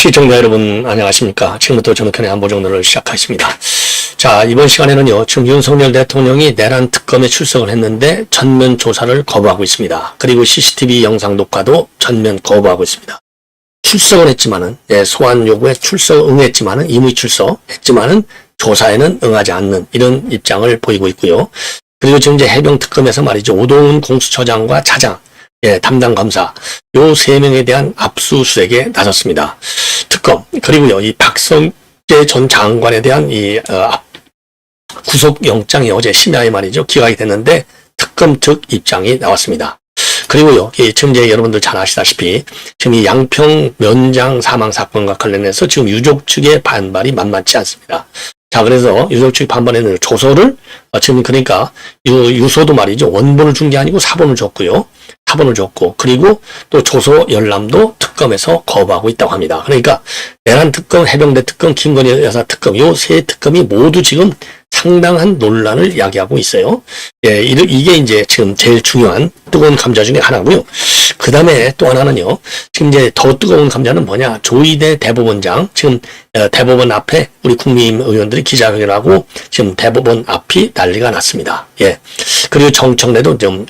시청자 여러분 안녕하십니까. 지금부터 전우편의 안보정론을 시작하겠습니다. 자, 이번 시간에는요, 지금 윤석열 대통령이 내란 특검에 출석을 했는데 전면 조사를 거부하고 있습니다. 그리고 CCTV 영상 녹화도 전면 거부하고 있습니다. 출석은 했지만은, 소환 요구에 응했지만은, 임의 출석했지만은 조사에는 응하지 않는 이런 입장을 보이고 있고요. 그리고 지금 이제 해병 특검에서 말이죠, 오동훈 공수처장과 차장, 담당 검사, 요 세 명에 대한 압수수색에 나섰습니다. 특검, 그리고요, 이 박성재 전 장관에 대한 구속영장이 어제 심야에 말이죠, 기각이 됐는데, 특검 측 입장이 나왔습니다. 그리고요, 지금 이제 여러분들 잘 아시다시피, 지금 이 양평 면장 사망 사건과 관련해서 지금 유족 측의 반발이 만만치 않습니다. 자, 그래서 유족 측이 반발했는 조서를, 지금 그러니까, 유서도 말이죠, 원본을 준 게 아니고 사본을 줬고요. 사본을 줬고, 그리고 또 조서 열람도 특검에서 거부하고 있다고 합니다. 그러니까 내란 특검, 해병대 특검, 김건희 여사 특검, 요 세 특검이 모두 지금 상당한 논란을 야기하고 있어요. 이게 이제 지금 제일 중요한 뜨거운 감자 중에 하나고요. 그 다음에 또 하나는요, 지금 이제 더 뜨거운 감자는 뭐냐, 조희대 대법원장, 지금 대법원 앞에 우리 국민의힘 의원들이 기자회견하고 지금 대법원 앞이 난리가 났습니다. 그리고 정청래도 좀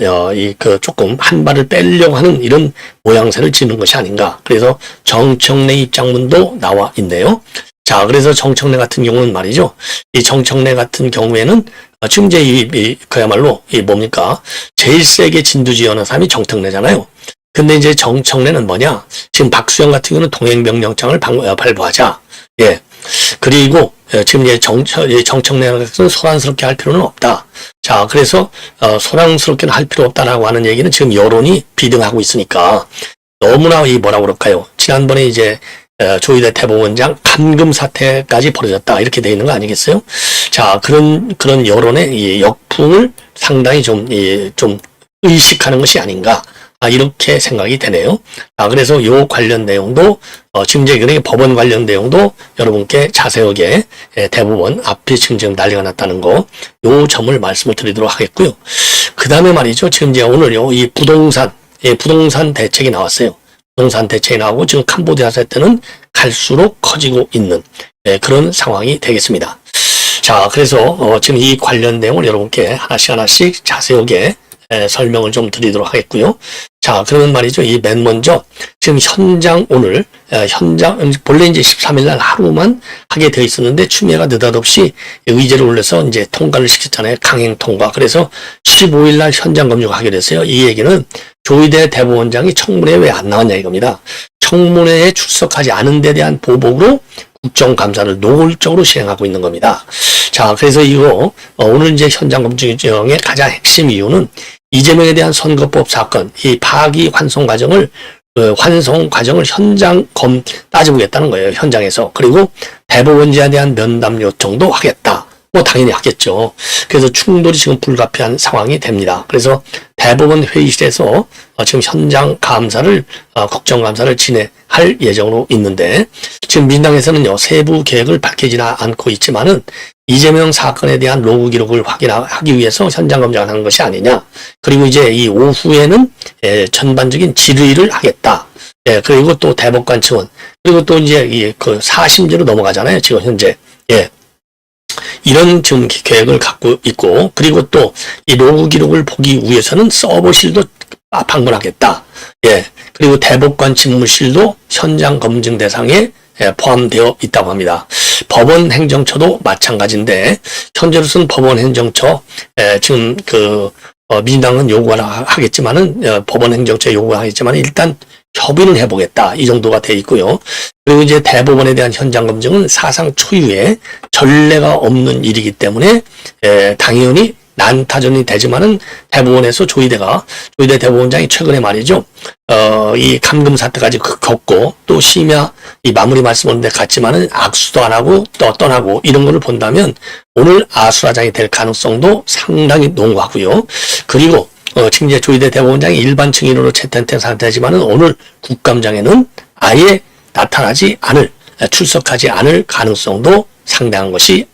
조금 한 발을 빼려고 하는 이런 모양새를 지는 것이 아닌가. 그래서 정청래 입장문도 나와 있네요. 자, 그래서 정청래 같은 경우는 말이죠, 이 정청래 같은 경우에는 지금 이제 그야말로 뭡니까, 제일 세게 진두지휘하는 사람이 정청래잖아요. 근데 이제 정청래는 뭐냐, 지금 박수영 같은 경우는 동행명령장을 발부하자. 그리고 지금 이제 정청래는 소란스럽게 할 필요는 없다. 자, 그래서 소란스럽게는 할 필요 없다라고 하는 얘기는 지금 여론이 비등하고 있으니까 너무나 뭐라고 그럴까요? 지난번에 이제 조희대 대법원장 감금 사태까지 벌어졌다, 이렇게 돼 있는 거 아니겠어요? 자, 그런 여론의 이 역풍을 상당히 좀 의식하는 것이 아닌가. 이렇게 생각이 되네요. 그래서 요 관련 내용도, 지금 이제 그러니까 법원 관련 내용도 여러분께 자세하게 대법원 앞이 지금 난리가 났다는 거, 요 점을 말씀을 드리도록 하겠고요. 그 다음에 말이죠, 지금 이제 오늘요, 이 부동산 대책이 나왔어요. 부동산 대책이 나오고 지금 캄보디아 사태는 갈수록 커지고 있는 그런 상황이 되겠습니다. 자, 그래서 지금 이 관련 내용을 여러분께 하나씩 자세하게 설명을 좀 드리도록 하겠고요. 자, 그러면 말이죠, 이 맨 먼저 지금 현장 본래 이제 13일 날 하루만 하게 되어 있었는데 추미애가 느닷없이 의제를 올려서 이제 통과를 시켰잖아요. 강행 통과. 그래서 15일 날 현장 검증을 하게 됐어요. 이 얘기는 조희대 대법원장이 청문회에 왜 안 나왔냐 이겁니다. 청문회에 출석하지 않은 데 대한 보복으로 국정감사를 노골적으로 시행하고 있는 겁니다. 자, 그래서 오늘 이제 현장 검증의 가장 핵심 이유는 이재명에 대한 선거법 사건, 이 파기 환송 과정을 현장 따져보겠다는 거예요. 현장에서. 그리고 대법원장에 대한 면담 요청도 하겠다. 당연히 하겠죠. 그래서 충돌이 지금 불가피한 상황이 됩니다. 그래서 대법원 회의실에서 지금 현장 감사를, 국정감사를 진행할 예정으로 있는데, 지금 민당에서는요, 세부 계획을 밝히지는 않고 있지만은, 이재명 사건에 대한 로그 기록을 확인하기 위해서 현장 검증을 하는 것이 아니냐. 그리고 이제 이 오후에는 전반적인 질의를 하겠다. 그리고 또 대법관 측은, 그리고 또 이제 사심제로 넘어가잖아요. 지금 현재. 이런 지금 계획을 갖고 있고, 그리고 또 이 로그 기록을 보기 위해서는 서버실도 방문하겠다. 그리고 대법관 집무실도 현장 검증 대상에 포함되어 있다고 합니다. 법원 행정처도 마찬가지인데, 현재로서는 법원 행정처, 지금 민주당은 요구를 하겠지만은, 법원 행정처 요구를 하겠지만, 일단 협의는 해보겠다. 이 정도가 돼 있고요. 그리고 이제 대법원에 대한 현장 검증은 사상 초유의 전례가 없는 일이기 때문에, 당연히 난타전이 되지만은 대법원에서 조희대 대법원장이 최근에 말이죠, 이 감금 사태까지 겪고 또 심야 이 마무리 말씀하는데 갔지만은 악수도 안 하고 떠나고 이런 거를 본다면 오늘 아수라장이 될 가능성도 상당히 농후하고요. 그리고 지금 이제 조희대 대법원장이 일반 증인으로 채택된 상태지만은 오늘 국감장에는 아예 출석하지 않을 가능성도 상당한 것이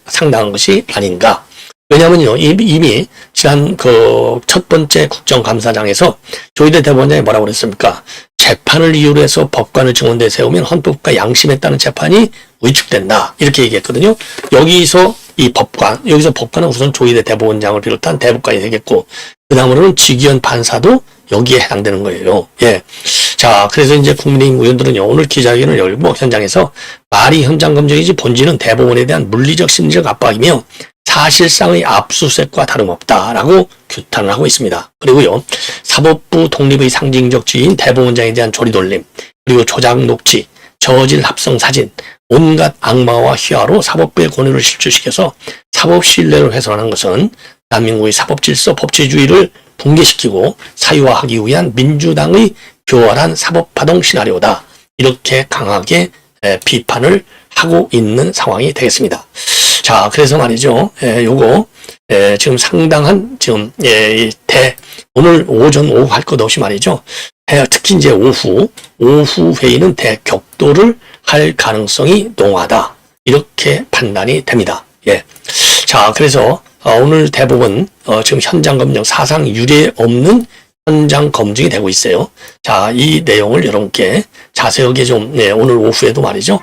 아닌가. 왜냐면요, 이미 지난 그 첫 번째 국정감사장에서 조희대 대법원장이 뭐라고 그랬습니까? 재판을 이유로 해서 법관을 증언대에 세우면 헌법과 양심에 따른 재판이 위축된다. 이렇게 얘기했거든요. 여기서 법관은 우선 조희대 대법원장을 비롯한 대법관이 되겠고, 그 다음으로는 직위원 판사도 여기에 해당되는 거예요. 예. 자, 그래서 이제 국민의힘 의원들은요, 오늘 기자회견을 열고 현장에서 말이 현장 검증이지 본질은 대법원에 대한 물리적 심리적 압박이며 사실상의 압수수색과 다름없다라고 규탄을 하고 있습니다. 그리고요, 사법부 독립의 상징적 지위인 대법원장에 대한 조리돌림, 그리고 조작 녹취, 저질 합성 사진, 온갖 악마와 희화로 사법부의 권위를 실추시켜서 사법 신뢰를 훼손하는 것은 대한민국의 사법질서 법치주의를 붕괴시키고 사유화하기 위한 민주당의 교활한 사법파동 시나리오다. 이렇게 강하게 비판을 하고 있는 상황이 되겠습니다. 자, 그래서 말이죠. 요거 지금 상당한 지금 오늘 오전 오후 할 것 없이 말이죠. 특히 이제 오후 회의는 대격도를 할 가능성이 농하다. 이렇게 판단이 됩니다. 예. 자, 그래서 오늘 대법원 지금 현장 검증 사상 유례 없는 현장 검증이 되고 있어요. 자, 이 내용을 여러분께 자세하게 좀 오늘 오후에도 말이죠.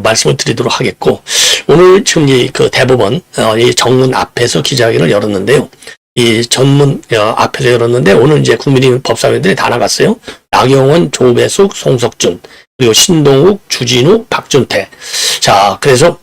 말씀을 드리도록 하겠고, 오늘 지금 그 대법원 이 정문 앞에서 기자회견을 열었는데요. 이 전문 앞에서 열었는데 오늘 이제 국민의힘 법사위원들이 다 나갔어요. 나경원, 조배숙, 송석준, 그리고 신동욱, 주진우, 박준태. 자, 그래서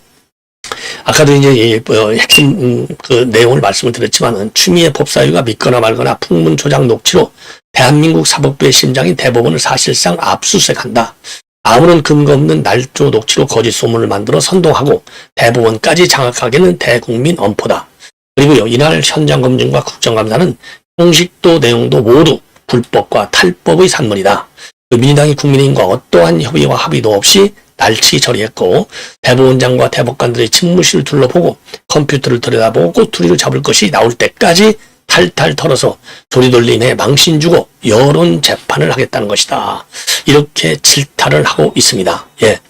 아까도 이제 핵심 그 내용을 말씀을 드렸지만은 추미애 법사위가 믿거나 말거나 풍문 조작 녹취로 대한민국 사법부의 심장인 대법원을 사실상 압수수색한다. 아무런 근거 없는 날조 녹취로 거짓 소문을 만들어 선동하고 대법원까지 장악하기는 대국민 엄포다. 그리고요, 이날 현장 검증과 국정감사는 형식도 내용도 모두 불법과 탈법의 산물이다. 민주당이 국민의힘과 어떠한 협의와 합의도 없이 날치기 처리했고, 대법원장과 대법관들의 집무실을 둘러보고 컴퓨터를 들여다보고 꼬투리를 잡을 것이 나올 때까지 탈탈 털어서 조리돌림에 망신 주고 여론 재판을 하겠다는 것이다. 이렇게 질타를 하고 있습니다. 예.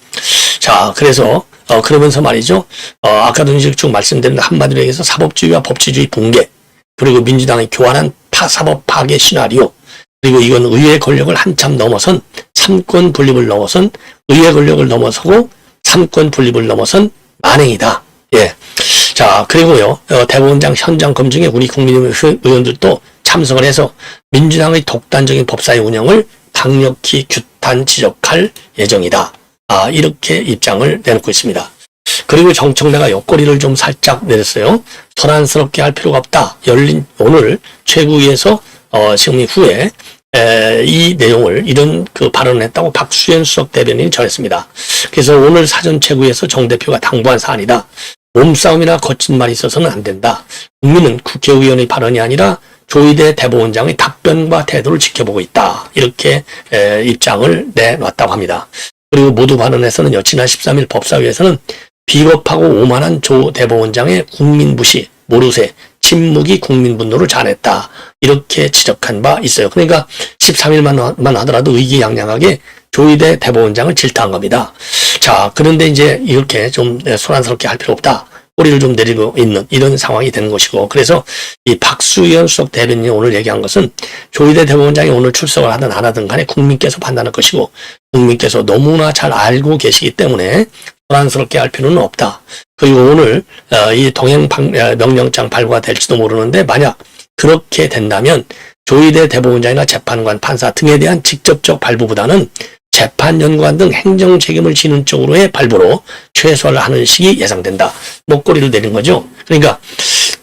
자, 그래서 그러면서 말이죠. 아까도 이제 쭉 말씀드린 한마디로 얘기해서 사법주의와 법치주의 붕괴, 그리고 민주당의 교활한 사법 파괴 시나리오, 그리고 이건 의회 권력을 한참 넘어선 삼권 분립을 넘어선 의회 권력을 넘어서고 삼권 분립을 넘어선 만행이다. 예. 자, 그리고요, 대법원장 현장 검증에 우리 국민의힘 의원들도 참석을 해서 민주당의 독단적인 법사위 운영을 강력히 규탄 지적할 예정이다. 이렇게 입장을 내놓고 있습니다. 그리고 정청래가 옆구리를 좀 살짝 내렸어요. 소란스럽게 할 필요가 없다. 열린 오늘 최고위에서 지금 후에 이 내용을 이런 그 발언을 했다고 박수현 수석 대변인이 전했습니다. 그래서 오늘 사전 최고위에서 정 대표가 당부한 사안이다. 몸싸움이나 거친 말이 있어서는 안 된다. 국민은 국회의원의 발언이 아니라 조희대 대법원장의 답변과 태도를 지켜보고 있다. 이렇게 입장을 내놨다고 합니다. 그리고 모두 발언에서는 지난 13일 법사위에서는 비겁하고 오만한 조 대법원장의 국민무시, 모르쇠, 침묵이 국민 분노를 자아냈다. 이렇게 지적한 바 있어요. 그러니까 13일만 하더라도 의기양양하게 조희대 대법원장을 질타한 겁니다. 자, 그런데 이제 이렇게 좀 소란스럽게 할 필요 없다. 꼬리를 좀 내리고 있는 이런 상황이 되는 것이고, 그래서 이 박수현 수석 대변인이 오늘 얘기한 것은 조희대 대법원장이 오늘 출석을 하든 안 하든 간에 국민께서 판단할 것이고, 국민께서 너무나 잘 알고 계시기 때문에 소란스럽게 할 필요는 없다. 그리고 오늘 이 동행 명령장 발부가 될지도 모르는데 만약 그렇게 된다면 조희대 대법원장이나 재판관, 판사 등에 대한 직접적 발부보다는 재판연구관 등 행정 책임을 지는 쪽으로의 발부로 최소화를 하는 식이 예상된다. 목걸이를 내린 거죠. 그러니까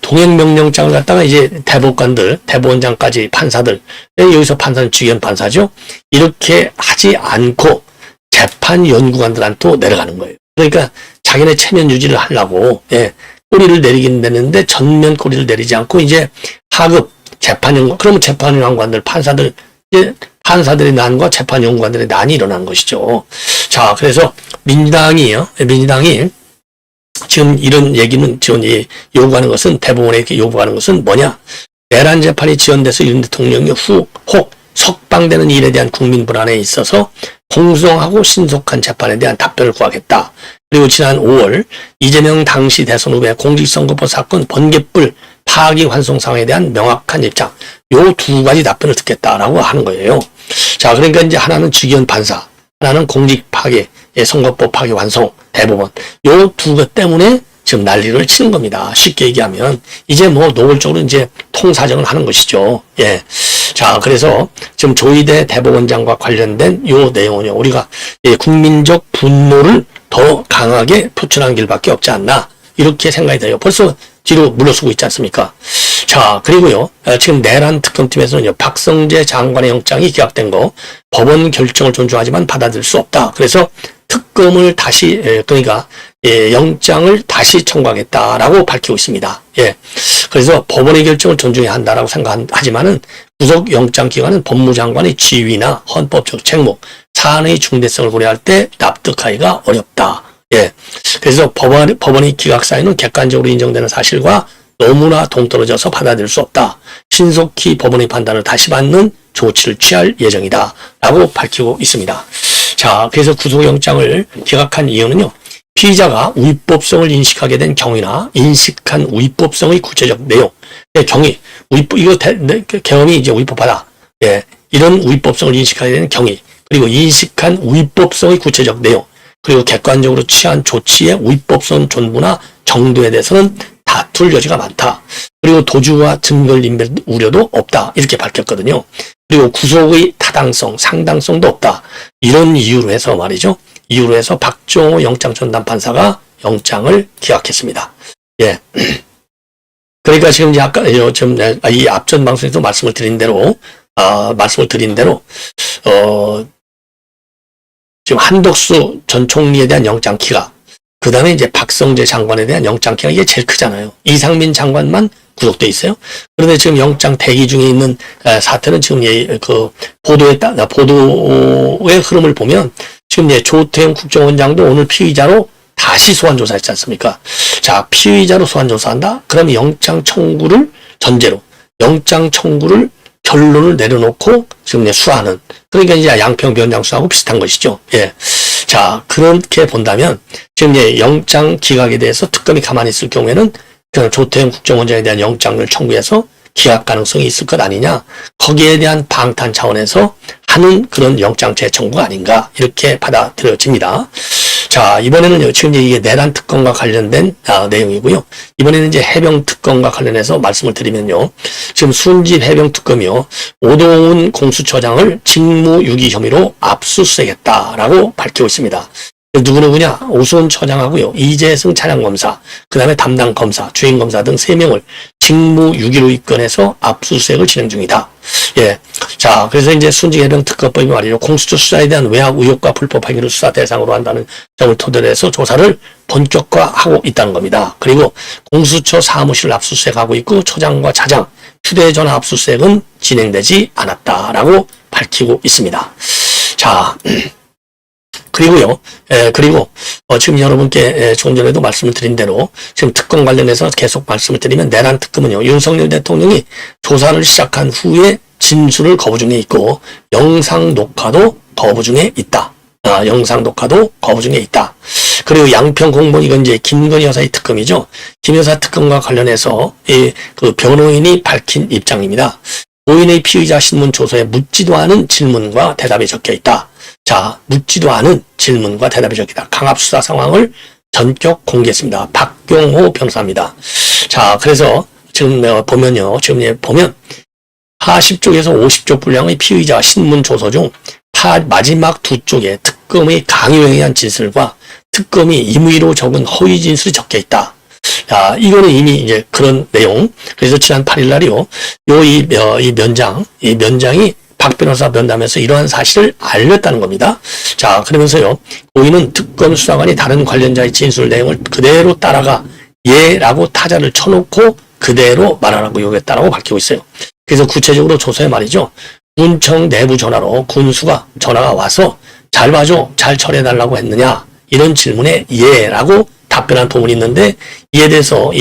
동행명령장을 갖다가 이제 대법관들, 대법원장까지 판사들, 여기서 판사는 직위원 판사죠. 이렇게 하지 않고 재판연구관들한테 내려가는 거예요. 그러니까 자기네 체면 유지를 하려고 꼬리를 내리긴 내는데 전면 꼬리를 내리지 않고 이제 하급 재판연구관, 그러면 재판연구관들, 판사들, 판사들의 난과 재판연구관들의 난이 일어난 것이죠. 자, 그래서 민주당이 지금 이런 얘기는 지금 요구하는 것은 대법원에 요구하는 것은 뭐냐? 내란 재판이 지연돼서 윤 대통령이 혹 석방되는 일에 대한 국민 불안에 있어서 공정하고 신속한 재판에 대한 답변을 구하겠다. 그리고 지난 5월 이재명 당시 대선 후배 공직선거법 사건 번개불 파기환송 상황에 대한 명확한 입장, 요 두 가지 답변을 듣겠다라고 하는 거예요. 자, 그러니까 이제 하나는 직위원 판사, 하나는 공직 파기, 선거법 파기환송, 대법원, 요 두 것 때문에 지금 난리를 치는 겁니다. 쉽게 얘기하면 이제 뭐 노골적으로 이제 통사정을 하는 것이죠. 예. 자, 그래서 지금 조희대 대법원장과 관련된 요 내용은요, 우리가 국민적 분노를 더 강하게 표출하는 길밖에 없지 않나, 이렇게 생각이 돼요. 벌써 뒤로 물러서고 있지 않습니까? 자, 그리고요, 지금 내란 특검팀에서는요, 박성재 장관의 영장이 기각된 거 법원 결정을 존중하지만 받아들일 수 없다. 그래서 특검을 다시, 그러니까 영장을 다시 청구하겠다라고 밝히고 있습니다. 예. 그래서 법원의 결정을 존중해야 한다라고 생각하지만은 구속 영장 기관은 법무장관의 지위나 헌법적 책무, 사안의 중대성을 고려할 때 납득하기가 어렵다. 예. 그래서 법원의 기각 사유는 객관적으로 인정되는 사실과 너무나 동떨어져서 받아들일 수 없다. 신속히 법원의 판단을 다시 받는 조치를 취할 예정이다. 라고 밝히고 있습니다. 자, 그래서 구속영장을 기각한 이유는요, 피의자가 위법성을 인식하게 된 경위나 인식한 위법성의 구체적 내용, 경위, 이거 경험이 이제 위법하다. 예, 이런 위법성을 인식하게 된 경위, 그리고 인식한 위법성의 구체적 내용, 그리고 객관적으로 취한 조치의 위법성 존부나 정도에 대해서는 다툴 여지가 많다. 그리고 도주와 증거를 인멸 우려도 없다. 이렇게 밝혔거든요. 그리고 구속의 타당성, 상당성도 없다. 이런 이유로 해서 말이죠. 이유로 해서 박종호 영장전담판사가 영장을 기각했습니다. 예. 그러니까 지금 이제 아까 지금 이 앞전 방송에서 말씀을 드린 대로 지금 한덕수 전 총리에 대한 영장 기각, 그 다음에 이제 박성재 장관에 대한 영장 기각, 이게 제일 크잖아요. 이상민 장관만 구속돼 있어요. 그런데 지금 영장 대기 중에 있는 사태는 지금 그 보도의 흐름을 보면 지금 조태영 국정원장도 오늘 피의자로 다시 소환 조사했지 않습니까? 자, 피의자로 소환 조사한다? 그럼 영장 청구를 전제로 영장 청구를 결론을 내려놓고 지금 수사하는, 그러니까 이제 양평 위원장 수사하고 비슷한 것이죠. 예. 자, 그렇게 본다면 지금 영장 기각에 대해서 특검이 가만히 있을 경우에는 그 조태영 국정원장에 대한 영장을 청구해서 기각 가능성이 있을 것 아니냐, 거기에 대한 방탄 차원에서 하는 그런 영장 재청구가 아닌가, 이렇게 받아들여집니다. 자, 이번에는 지금 이게 내란 특검과 관련된 내용이고요. 이번에는 이제 해병 특검과 관련해서 말씀을 드리면요. 지금 순집 해병 특검이요, 오동훈 공수처장을 직무유기 혐의로 압수수색했다라고 밝히고 있습니다. 누구누구냐? 오수원 처장하고요, 이재승 차장검사, 그 다음에 담당 검사, 주임검사 등 3명을 직무유기로 입건해서 압수수색을 진행 중이다. 예. 자, 그래서 이제 순직해병 특검법이 말이죠, 공수처 수사에 대한 외압 의혹과 불법 행위를 수사 대상으로 한다는 점을 토대로 해서 조사를 본격화하고 있다는 겁니다. 그리고 공수처 사무실을 압수수색하고 있고 초장과 차장, 휴대전화 압수수색은 진행되지 않았다라고 밝히고 있습니다. 자, 그리고요, 그리고 지금 여러분께 조금 전에도 말씀을 드린 대로 지금 특검 관련해서 계속 말씀을 드리면, 내란 특검은요, 윤석열 대통령이 조사를 시작한 후에 진술을 거부 중에 있고 영상 녹화도 거부 중에 있다. 영상 녹화도 거부 중에 있다. 그리고 양평 공무원, 이건 이제 김건희 여사의 특검이죠. 김 여사 특검과 관련해서 그 변호인이 밝힌 입장입니다. 고인의 피의자 신문 조서에 묻지도 않은 질문과 대답이 적혀 있다. 자, 묻지도 않은 질문과 대답이 적혀 있다. 강압수사 상황을 전격 공개했습니다. 박경호 변호사입니다. 자, 그래서 지금 보면요, 지금 보면 40쪽에서 50쪽 분량의 피의자 신문 조서 중 마지막 2쪽에 특검의 강요에 의한 진술과 특검이 임의로 적은 허위 진술이 적혀 있다. 자, 이거는 이미 이제 그런 내용. 그래서 지난 8일 날이요, 이 면장이 박 변호사 면담에서 이러한 사실을 알렸다는 겁니다. 자, 그러면서요, 고인은 특검 수사관이 다른 관련자의 진술 내용을 그대로 따라가 예라고 타자를 쳐놓고 그대로 말하라고 요구했다라고 밝히고 있어요. 그래서 구체적으로 조서에 말이죠, 군청 내부 전화로 군수가 전화가 와서 잘 봐줘, 잘 처리해달라고 했느냐, 이런 질문에 예라고 답변한 부분이 있는데, 이에 대해서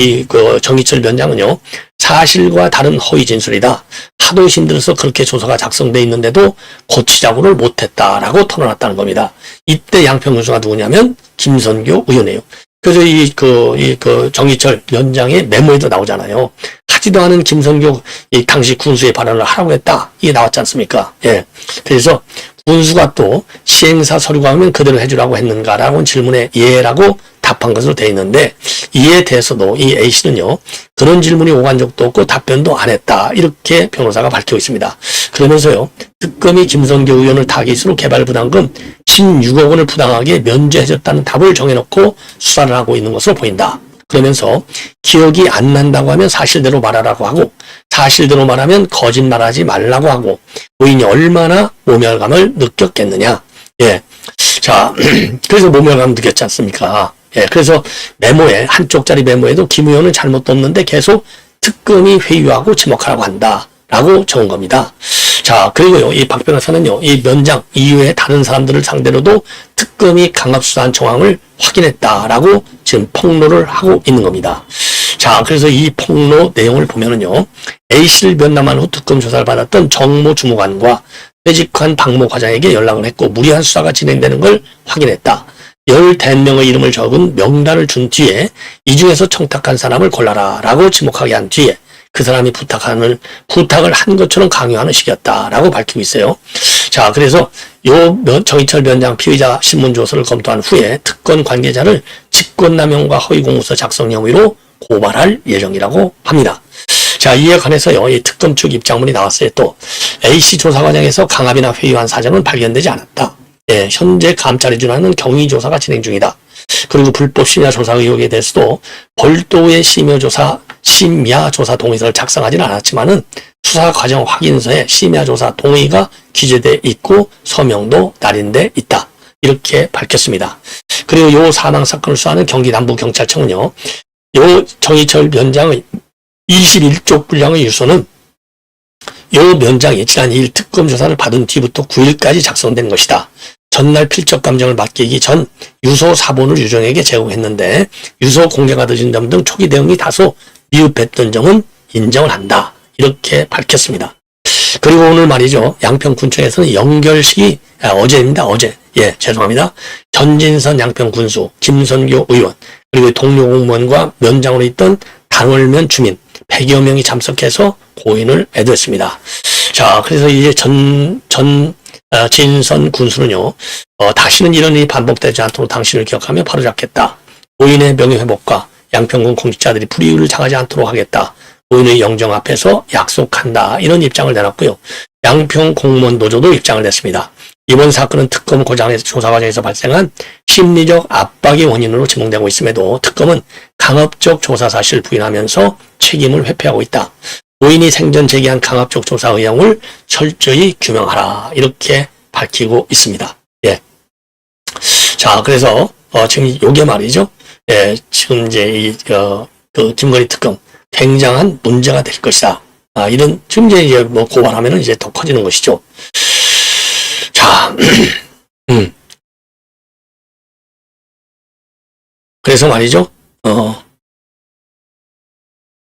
정희철 위원장은요, 사실과 다른 허위 진술이다. 하도 힘들어서 그렇게 조서가 작성돼 있는데도 고치자고를 못했다라고 토론했다는 겁니다. 이때 양평군수가 누구냐면 김선교 의원이에요. 그래서 정의철 위원장의 메모에도 나오잖아요. 하지도 않은 김선교 당시 군수의 발언을 하라고 했다. 이게 나왔지 않습니까? 예. 그래서 군수가 또 시행사 서류가 오면 그대로 해주라고 했는가라고 질문에 예라고 답한 것으로 되어 있는데, 이에 대해서도 이 A씨는요, 그런 질문이 오간 적도 없고 답변도 안 했다. 이렇게 변호사가 밝히고 있습니다. 그러면서요, 특검이 김선교 의원을 타깃으로 개발부담금 16억 원을 부당하게 면제해줬다는 답을 정해놓고 수사를 하고 있는 것으로 보인다. 그러면서 기억이 안 난다고 하면 사실대로 말하라고 하고, 사실대로 말하면 거짓말하지 말라고 하고, 부인이 얼마나 모멸감을 느꼈겠느냐. 예. 자, 그래서 모멸감 느꼈지 않습니까? 예. 그래서 메모에, 한쪽짜리 메모에도 김 의원은 잘못도 없는데 계속 특검이 회유하고 지목하라고 한다. 라고 적은 겁니다. 자, 그리고요, 이 박 변호사는요, 이 면장 이외에 다른 사람들을 상대로도 특검이 강압수사한 정황을 확인했다라고 지금 폭로를 하고 있는 겁니다. 자, 그래서 이 폭로 내용을 보면은요, A씨를 면담한 후 특검 조사를 받았던 정모 주무관과 퇴직한 박모 과장에게 연락을 했고 무리한 수사가 진행되는 걸 확인했다. 15명의 이름을 적은 명단을 준 뒤에 이 중에서 청탁한 사람을 골라라 라고 지목하게 한 뒤에 그 사람이 부탁을 한 것처럼 강요하는 식이었다라고 밝히고 있어요. 자, 그래서 정의철 위원장 피의자 신문조서를 검토한 후에 특권 관계자를 직권남용과 허위공문서 작성 혐의로 고발할 예정이라고 합니다. 자, 이에 관해서요, 이 특검 측 입장문이 나왔어요. 또 A씨 조사 과정에서 강압이나 회유한 사정은 발견되지 않았다. 예, 현재 감찰에 준하는 경위 조사가 진행 중이다. 그리고 불법 심야 조사 의혹에 대해서도 별도의 심야 조사 동의서를 작성하지는 않았지만은 수사 과정 확인서에 심야 조사 동의가 기재돼 있고 서명도 날인돼 있다. 이렇게 밝혔습니다. 그리고 요 사망 사건을 수사하는 경기 남부경찰청은요, 요 정의철 위원장의 21쪽 분량의 유서는 요 면장이 지난 2일 특검 조사를 받은 뒤부터 9일까지 작성된 것이다. 전날 필적 감정을 맡기기 전 유서 사본을 유정에게 제공했는데 유서 공개가 늦은 점 등 초기 대응이 다소 미흡했던 점은 인정을 한다. 이렇게 밝혔습니다. 그리고 오늘 말이죠. 양평군청에서는 연결식이 어제입니다. 어제. 예, 죄송합니다. 전진선 양평군수, 김선교 의원, 그리고 동료 공무원과 면장으로 있던 당월면 주민 100여 명이 참석해서 고인을 애도했습니다. 자, 그래서 이제 진선 군수는요, 다시는 이런 일이 반복되지 않도록 당신을 기억하며 바로잡겠다. 고인의 명예회복과 양평군 공직자들이 불이익을 당하지 않도록 하겠다. 고인의 영정 앞에서 약속한다. 이런 입장을 내놨고요. 양평 공무원 노조도 입장을 냈습니다. 이번 사건은 특검 조사 과정에서 발생한 심리적 압박이 원인으로 지목되고 있음에도 특검은 강압적 조사 사실을 부인하면서 책임을 회피하고 있다. 고인이 생전 제기한 강압적 조사 의혹을 철저히 규명하라. 이렇게 밝히고 있습니다. 예. 자, 그래서 지금 요게 말이죠. 예, 지금 이제 김건희 특검 굉장한 문제가 될 것이다. 이런 지금 이제 뭐 고발하면은 이제 더 커지는 것이죠. 자, 그래서 말이죠.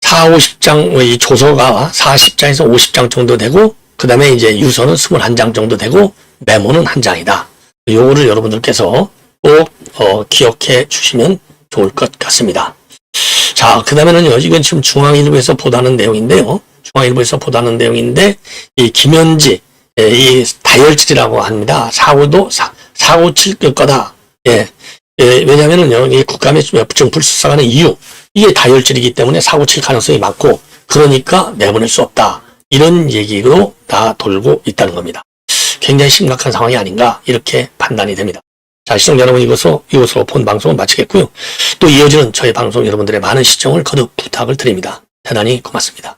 40-50장, 이 조서가 40장에서 50장 정도 되고, 그 다음에 이제 유서는 21장 정도 되고, 메모는 1장이다. 요거를 여러분들께서 꼭, 기억해 주시면 좋을 것 같습니다. 자, 그 다음에는요, 이건 지금 중앙일보에서 보도하는 내용인데요. 중앙일보에서 보도하는 내용인데, 이 김현지, 이 다혈질이라고 합니다. 사고 칠 거다. 예. 왜냐면은요, 이 국감에 지금 불수사하는 이유, 이게 다혈질이기 때문에 사고 칠 가능성이 많고, 그러니까 내보낼 수 없다. 이런 얘기로 다 돌고 있다는 겁니다. 굉장히 심각한 상황이 아닌가, 이렇게 판단이 됩니다. 자, 시청자 여러분, 이것으로 본 방송을 마치겠고요. 또 이어지는 저희 방송 여러분들의 많은 시청을 거듭 부탁을 드립니다. 대단히 고맙습니다.